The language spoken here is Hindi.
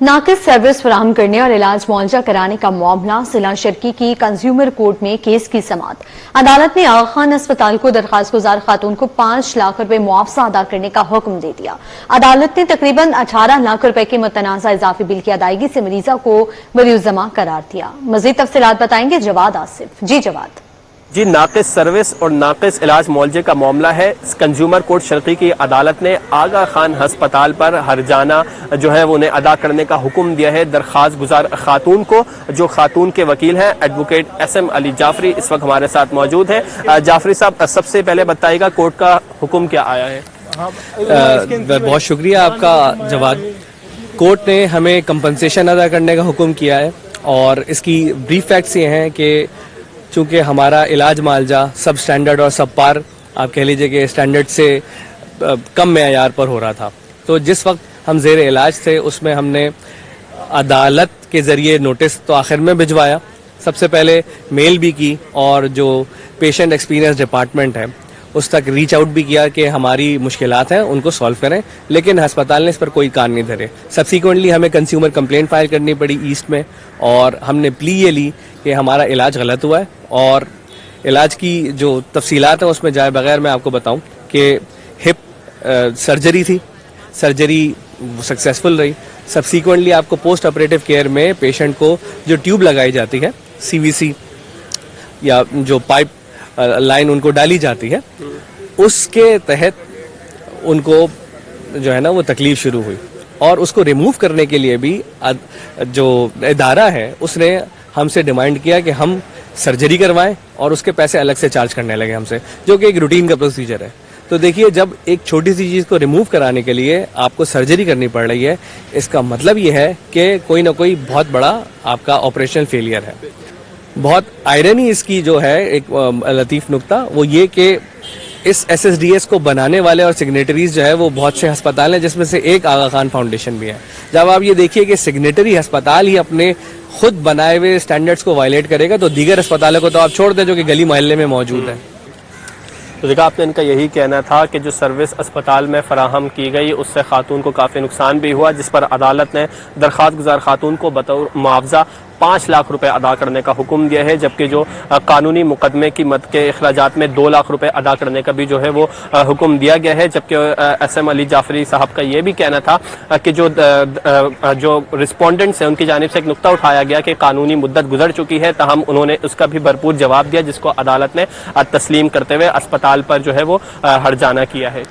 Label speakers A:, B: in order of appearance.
A: नाकिस सर्विस फराहम करने और इलाज मुआवजा कराने का मामला जिला शर्की की कंज्यूमर कोर्ट में केस की समाअत। अदालत ने आगा खान अस्पताल को दरखास्त गुजार खातून को 5 लाख रुपए मुआवजा अदा करने का हुक्म दे दिया। अदालत ने तकरीबन 18 लाख रुपए के मुतनाज़ा इजाफी बिल की अदायगी से मरीजा को बरीउज़्ज़मा करार दिया। मजीद तफसीलात बताएंगे जवाद आसिफ। जी जवाद।
B: जी, नाकिस सर्विस और नाकिस इलाज मुआवजे का मामला है। कंज्यूमर कोर्ट शर्की की अदालत ने आगा खान अस्पताल पर हर्जाना जो है वो उन्हें अदा करने का हुक्म दिया है दरखास्त गुजार खातून को। जो खातून के वकील हैं एडवोकेट SM अली जाफरी इस वक्त हमारे साथ मौजूद है। जाफरी साहब, सबसे पहले बताइएगा कोर्ट का हुक्म क्या आया है?
C: बहुत शुक्रिया आपका जवाद। कोर्ट ने हमें कंपनसेशन अदा करने का हुक्म किया है और इसकी ब्रीफ फैक्ट्स ये हैं कि चूंकि हमारा इलाज मुआवजा सब स्टैंडर्ड और सब पार आप कह लीजिए कि स्टैंडर्ड से कम मेयार पर हो रहा था, तो जिस वक्त हम जेर इलाज थे उसमें हमने अदालत के ज़रिए नोटिस तो आखिर में भिजवाया, सबसे पहले मेल भी की और जो पेशेंट एक्सपीरियंस डिपार्टमेंट है उस तक रीच आउट भी किया कि हमारी मुश्किलात हैं उनको सॉल्व करें, लेकिन अस्पताल ने इस पर कोई कान नहीं धरे। सब्सिक्वेंटली हमें कंज्यूमर कंप्लेंट फाइल करनी पड़ी ईस्ट में और हमने प्ली ये ली कि हमारा इलाज गलत हुआ है और इलाज की जो तफसीलात हैं उसमें जाए बगैर मैं आपको बताऊं कि हिप सर्जरी थी, सर्जरी सक्सेसफुल रही। सब्सिक्वेंटली आपको पोस्ट ऑपरेटिव केयर में पेशेंट को जो ट्यूब लगाई जाती है CVC या जो पाइप लाइन उनको डाली जाती है उसके तहत उनको जो है ना वो तकलीफ शुरू हुई और उसको रिमूव करने के लिए भी जो इदारा है उसने हमसे डिमांड किया कि हम सर्जरी करवाएं और उसके पैसे अलग से चार्ज करने लगे हमसे, जो कि एक रूटीन का प्रोसीजर है। तो देखिए, जब एक छोटी सी चीज़ को रिमूव कराने के लिए आपको सर्जरी करनी पड़ रही है, इसका मतलब ये है कि कोई ना कोई बहुत बड़ा आपका ऑपरेशनल फेलियर है। बहुत आयरनी इसकी जो है एक लतीफ़ नुक्ता वो ये कि इस SSDS को बनाने वाले और सिग्नेटरीज जो है वो बहुत से अस्पताल हैं, जिसमें से एक आगा खान फाउंडेशन भी है। जब आप ये देखिए कि सिग्नेटरी अस्पताल ही अपने खुद बनाए हुए स्टैंडर्ड्स को वायलेट करेगा तो दीगर अस्पतालों को तो आप छोड़ दें जो कि गली मोहल्ले में मौजूद है।
B: तो देखा, आपने इनका यही कहना था कि जो सर्विस अस्पताल में फराहम की गई उससे खातून को काफ़ी नुकसान भी हुआ, जिस पर अदालत ने दरखास्त गुजार खातून को बतौर मुआवजा 5 लाख रुपए अदा करने का हुक्म दिया है, जबकि जो कानूनी मुकदमे की मद के अखराजात में 2 लाख रुपए अदा करने का भी जो है वो हुक्म दिया गया है। जबकि SM अली जाफरी साहब का ये भी कहना था कि जो रिस्पोंडेंट्स हैं उनकी जानिब से एक नुक्ता उठाया गया कि कानूनी मुद्दत गुजर चुकी है, तहम उन्होंने उसका भी भरपूर जवाब दिया, जिसको अदालत ने तस्लीम करते हुए अस्पताल पर जो है वो हर्जाना किया है।